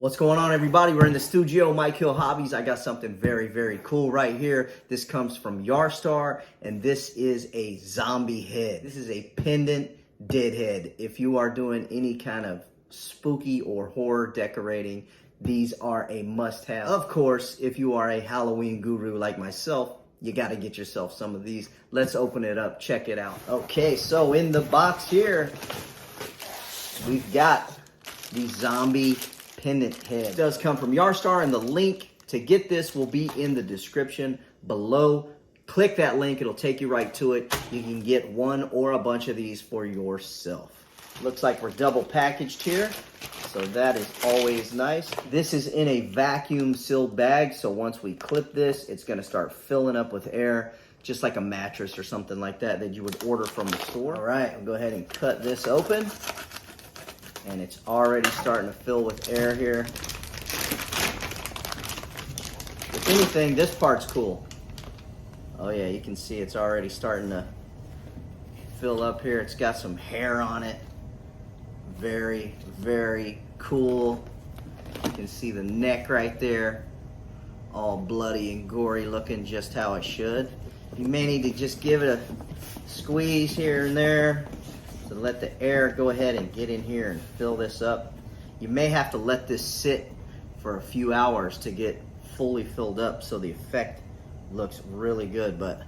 What's going on, everybody? We're in the studio, Mike Hill Hobbies. I got something very cool right here. This comes from Yarstar, and this is a zombie head. This is a pendant dead head. If you are doing any kind of spooky or horror decorating, these are a must-have. Of course, if you are a Halloween guru like myself, you got to get yourself some of these. Let's open it up, check it out. Okay, so in the box here, we've got the zombie pendant head. It does come from Yarstar, and the link to get this will be in the description below. Click that link, it'll take you right to it. You can get one or a bunch of these for yourself. Looks like we're double packaged here, so that is always nice. This is in a vacuum sealed bag, so once we clip this, it's gonna start filling up with air, just like a mattress or something like that you would order from the store. All right, I'll go ahead and cut this open. And it's already starting to fill with air here. If anything, this part's cool. Oh yeah, you can see it's already starting to fill up here. It's got some hair on it. Very cool. You can see the neck right there, all bloody and gory looking, just how it should. You may need to just give it a squeeze here and there to let the air go ahead and get in here and fill this up. You may have to let this sit for a few hours to get fully filled up so the effect looks really good, but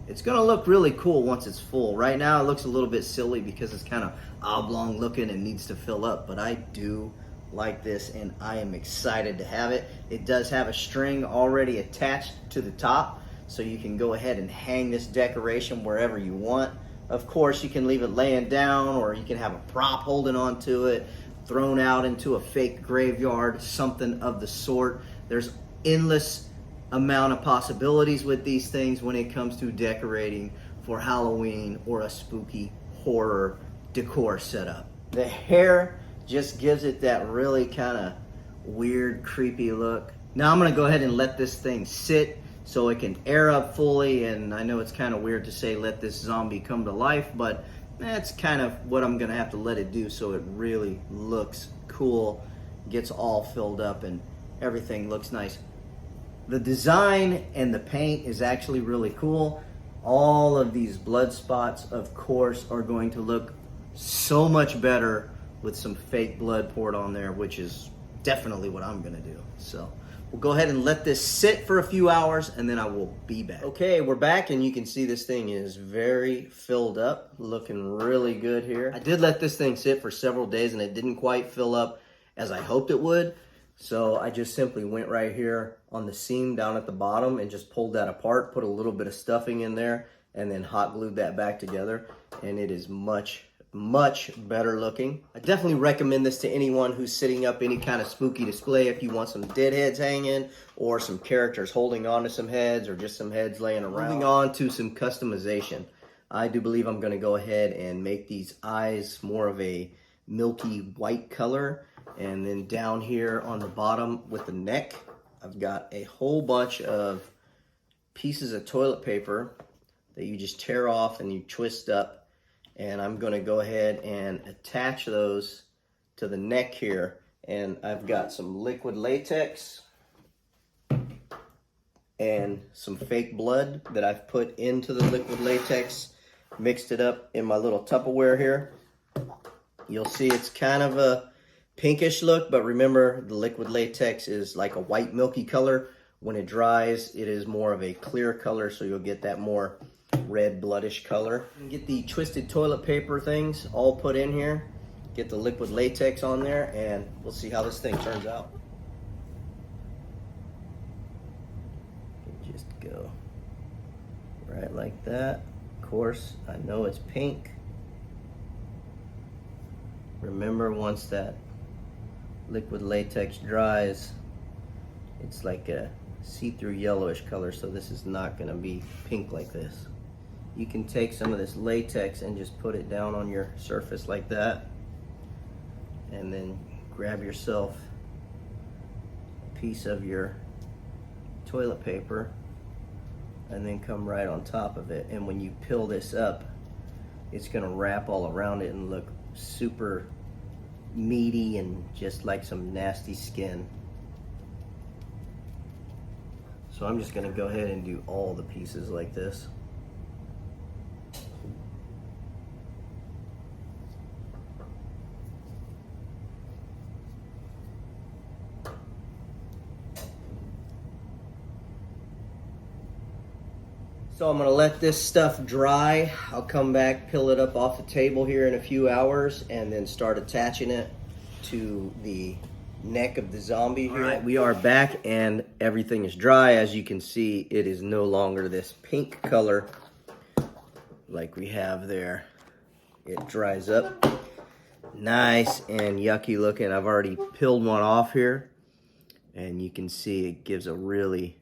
it's gonna look really cool once it's full. Right now it looks a little bit silly because it's kind of oblong looking and needs to fill up, but I do like this and I am excited to have it. It does have a string already attached to the top, so you can go ahead and hang this decoration wherever you want. Of course, you can leave it laying down, or you can have a prop holding on to it, thrown out into a fake graveyard, something of the sort. There's endless amount of possibilities with these things when it comes to decorating for Halloween or a spooky horror decor setup. The hair just gives it that really kind of weird, creepy look. Now I'm gonna go ahead and let this thing sit so it can air up fully, and I know it's kind of weird to say let this zombie come to life, but that's kind of what I'm gonna have to let it do so it really looks cool, gets all filled up, and everything looks nice. The design and the paint is actually really cool. All of these blood spots, of course, are going to look so much better with some fake blood poured on there, which is definitely what I'm gonna do. So we'll go ahead and let this sit for a few hours and then I will be back. Okay, we're back, and you can see this thing is very filled up, looking really good here. I did let this thing sit for several days and it didn't quite fill up as I hoped it would. So I just simply went right here on the seam down at the bottom and just pulled that apart, put a little bit of stuffing in there, and then hot glued that back together. And it is much better looking. I definitely recommend this to anyone who's setting up any kind of spooky display. If you want some dead heads hanging, or some characters holding on to some heads, or just some heads laying around. Moving on to some customization. I do believe I'm gonna go ahead and make these eyes more of a milky white color. And then down here on the bottom with the neck, I've got a whole bunch of pieces of toilet paper that you just tear off and you twist up. And I'm gonna go ahead and attach those to the neck here. And I've got some liquid latex and some fake blood that I've put into the liquid latex, mixed it up in my little Tupperware here. You'll see it's kind of a pinkish look, but remember the liquid latex is like a white milky color. When it dries, it is more of a clear color, so you'll get that more red bloodish color. Get the twisted toilet paper things all put in here, get the liquid latex on there, and we'll see how this thing turns out. Just go right like that. Of course, I know it's pink. Remember, once that liquid latex dries, it's like a see-through yellowish color, so this is not going to be pink like this. You can take some of this latex and just put it down on your surface like that, and then grab yourself a piece of your toilet paper and then come right on top of it. And when you peel this up, it's gonna wrap all around it and look super meaty and just like some nasty skin. So I'm just gonna go ahead and do all the pieces like this. So I'm gonna let this stuff dry. I'll come back, peel it up off the table here in a few hours, and then start attaching it to the neck of the zombie here. All right, we are back and everything is dry. As you can see, it is no longer this pink color like we have there. It dries up nice and yucky looking. I've already peeled one off here, and you can see it gives a really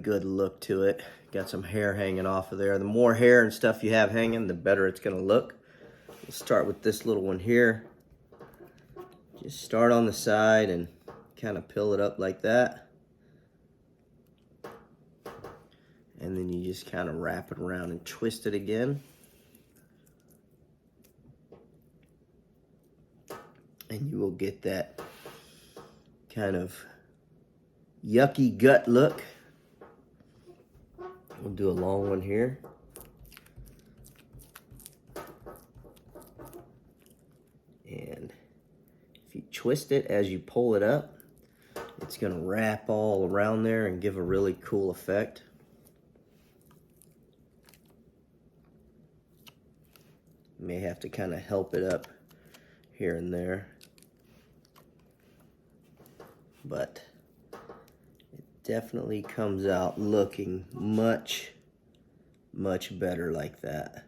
good look to it. Got some hair hanging off of there. The more hair and stuff you have hanging, the better it's gonna look. We'll start with this little one here. Just start on the side and kind of peel it up like that. And then you just kind of wrap it around and twist it again. And you will get that kind of yucky gut look. We'll do a long one here. And if you twist it as you pull it up, it's gonna wrap all around there and give a really cool effect. You may have to kind of help it up here and there, but definitely comes out looking much better like that.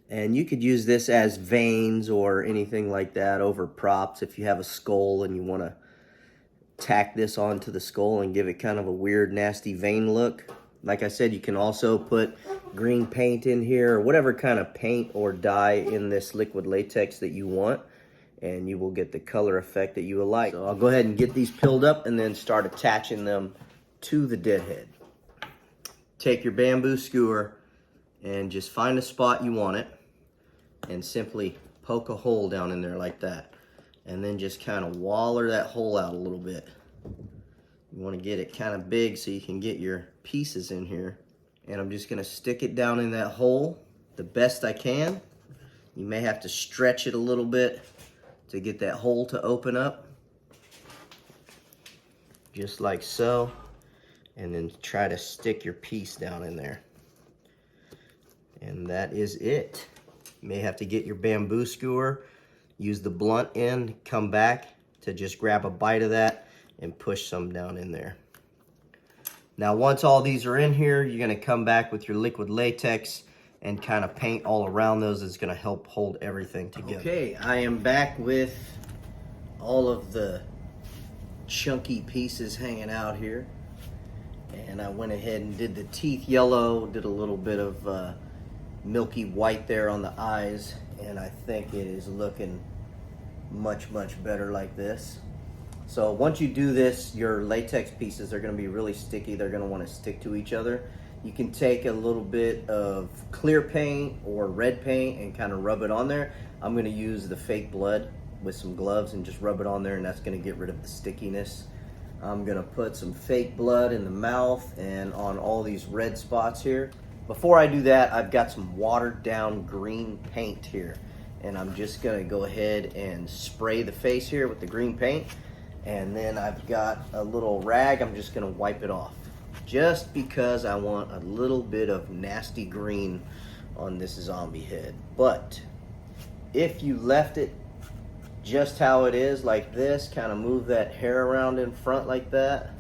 And you could use this as veins or anything like that over props. If you have a skull and you want to tack this onto the skull and give it kind of a weird nasty vein look, like I said, you can also put green paint in here or whatever kind of paint or dye in this liquid latex that you want, and you will get the color effect that you will like. So I'll go ahead and get these peeled up and then start attaching them to the deadhead. Take your bamboo skewer and just find a spot you want it and simply poke a hole down in there like that. And then just kind of waller that hole out a little bit. You want to get it kind of big so you can get your pieces in here. And I'm just going to stick it down in that hole the best I can. You may have to stretch it a little bit to get that hole to open up. Just like so. And then try to stick your piece down in there. And that is it. You may have to get your bamboo skewer, use the blunt end, come back to just grab a bite of that and push some down in there. Now once all these are in here, you're gonna come back with your liquid latex and kind of paint all around those. It's gonna help hold everything together. Okay, I am back with all of the chunky pieces hanging out here. And I went ahead and did the teeth yellow, did a little bit of milky white there on the eyes, and I think it is looking much better like this. So once you do this, your latex pieces are going to be really sticky. They're going to want to stick to each other. You can take a little bit of clear paint or red paint and kind of rub it on there. I'm going to use the fake blood with some gloves and just rub it on there, and that's going to get rid of the stickiness. I'm going to put some fake blood in the mouth and on all these red spots here. Before I do that, I've got some watered down green paint here, and I'm just going to go ahead and spray the face here with the green paint. And then I've got a little rag. I'm just going to wipe it off, just because I want a little bit of nasty green on this zombie head. But if you left it just how it is, like this, kind of move that hair around in front like that,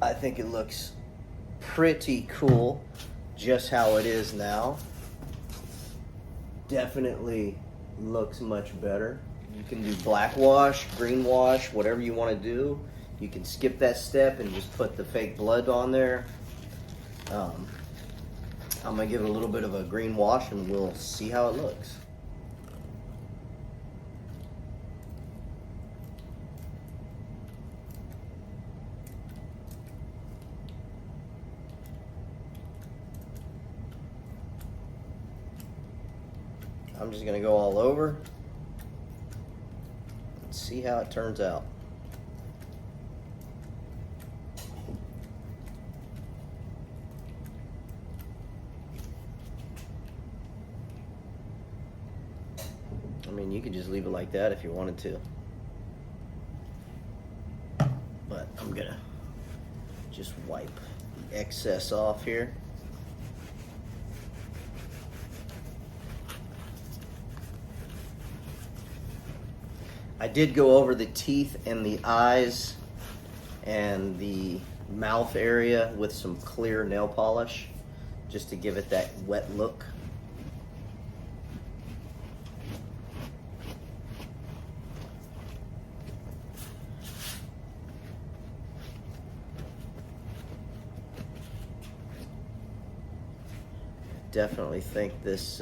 I think it looks pretty cool just how it is now. Definitely looks much better. You can do black wash, green wash, whatever you want to do. You can skip that step and just put the fake blood on there. I'm going to give it a little bit of a green wash and we'll see how it looks. I'm just gonna go all over and see how it turns out. I mean, you could just leave it like that if you wanted to, but I'm gonna just wipe the excess off here. I did go over the teeth and the eyes and the mouth area with some clear nail polish just to give it that wet look. Definitely think this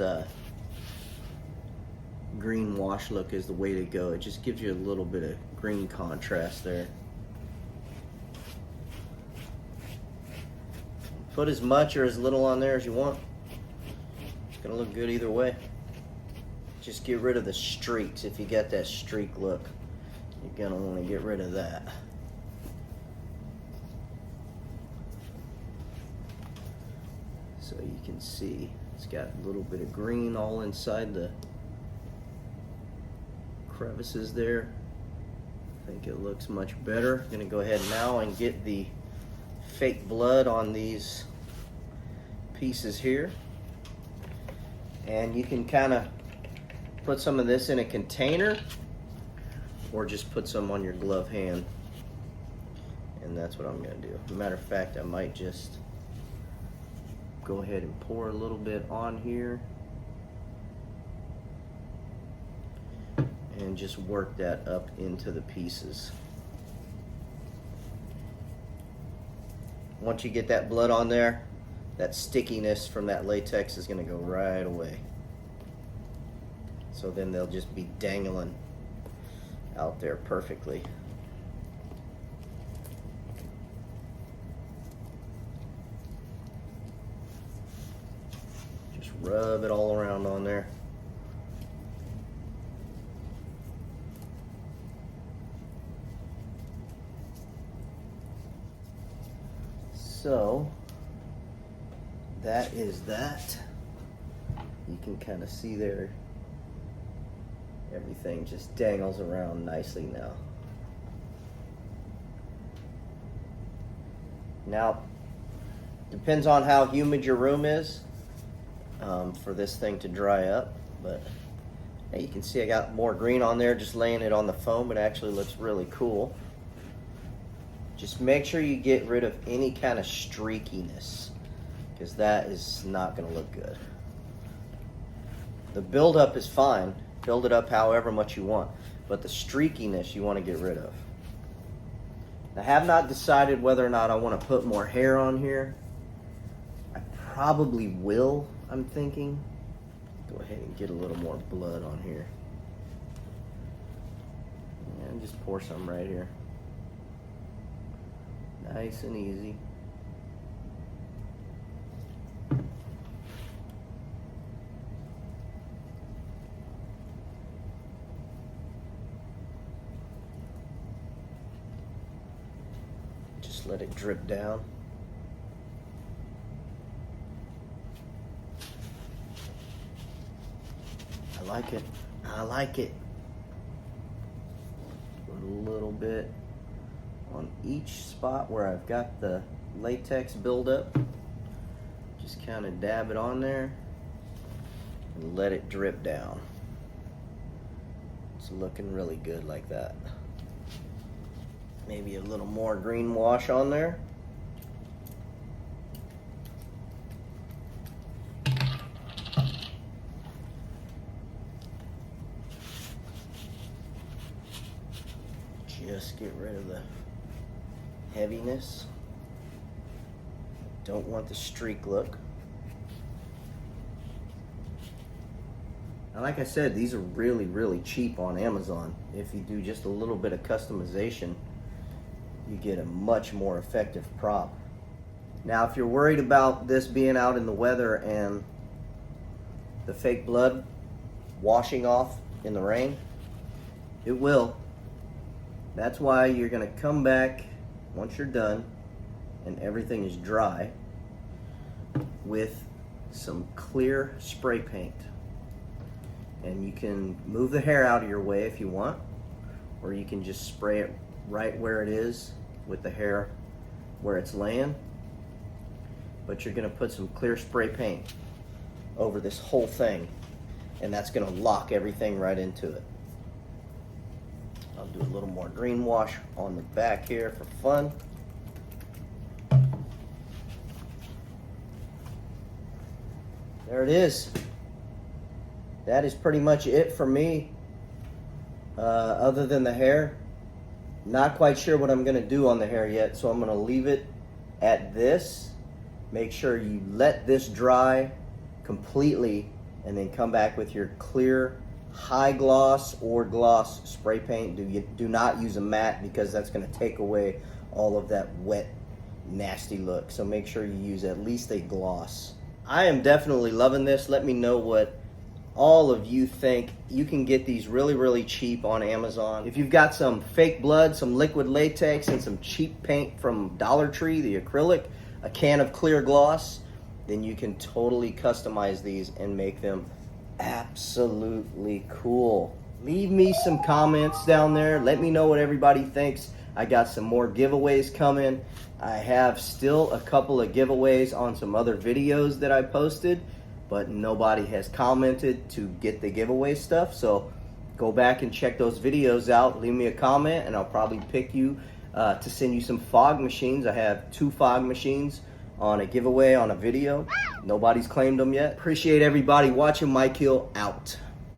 green wash look is the way to go. It just gives you a little bit of green contrast there. Put as much or as little on there as you want. It's gonna look good either way. Just get rid of the streaks. If you got that streak look, you're gonna want to get rid of that. So you can see it's got a little bit of green all inside the crevices there. I think it looks much better. I'm gonna go ahead now and get the fake blood on these pieces here. And you can kind of put some of this in a container or just put some on your glove hand. And that's what I'm gonna do. As a matter of fact, I might just go ahead and pour a little bit on here and just work that up into the pieces. Once you get that blood on there, that stickiness from that latex is going to go right away. So then they'll just be dangling out there perfectly. Rub it all around on there. So that is that. You can kind of see there, everything just dangles around nicely now. Now, depends on how humid your room is. For this thing to dry up, but hey, you can see I got more green on there just laying it on the foam. It actually looks really cool. Just make sure you get rid of any kind of streakiness, because that is not going to look good. The buildup is fine. Build it up however much you want, but the streakiness you want to get rid of. I have not decided whether or not I want to put more hair on here. I probably will. I'm thinking, go ahead and get a little more blood on here. And just pour some right here. Nice and easy. Just let it drip down. I like it. I like it. Put a little bit on each spot where I've got the latex buildup. Just kind of dab it on there and let it drip down. It's looking really good like that. Maybe a little more green wash on there. Just get rid of the heaviness. Don't want the streak look. And like I said, these are really, really cheap on Amazon. If you do just a little bit of customization, you get a much more effective prop. Now, if you're worried about this being out in the weather and the fake blood washing off in the rain. It will. That's why you're gonna come back once you're done and everything is dry with some clear spray paint. And you can move the hair out of your way if you want, or you can just spray it right where it is with the hair where it's laying. But you're gonna put some clear spray paint over this whole thing, and that's gonna lock everything right into it. I'll do a little more green wash on the back here for fun. There it is. That is pretty much it for me, other than the hair. Not quite sure what I'm gonna do on the hair yet, so I'm gonna leave it at this. Make sure you let this dry completely and then come back with your clear high gloss or gloss spray paint. Do not use a matte, because that's gonna take away all of that wet, nasty look. So make sure you use at least a gloss. I am definitely loving this. Let me know what all of you think. You can get these really cheap on Amazon. If you've got some fake blood, some liquid latex, and some cheap paint from Dollar Tree, the acrylic, a can of clear gloss, then you can totally customize these and make them absolutely cool. Leave me some comments down there. Let me know what everybody thinks. I got some more giveaways coming. I have still a couple of giveaways on some other videos that I posted, but nobody has commented to get the giveaway stuff. So go back and check those videos out. Leave me a comment and I'll probably pick you to send you some fog machines. I have 2 fog machines on a giveaway on a video. Nobody's claimed them yet. Appreciate everybody watching. Mike Hill out.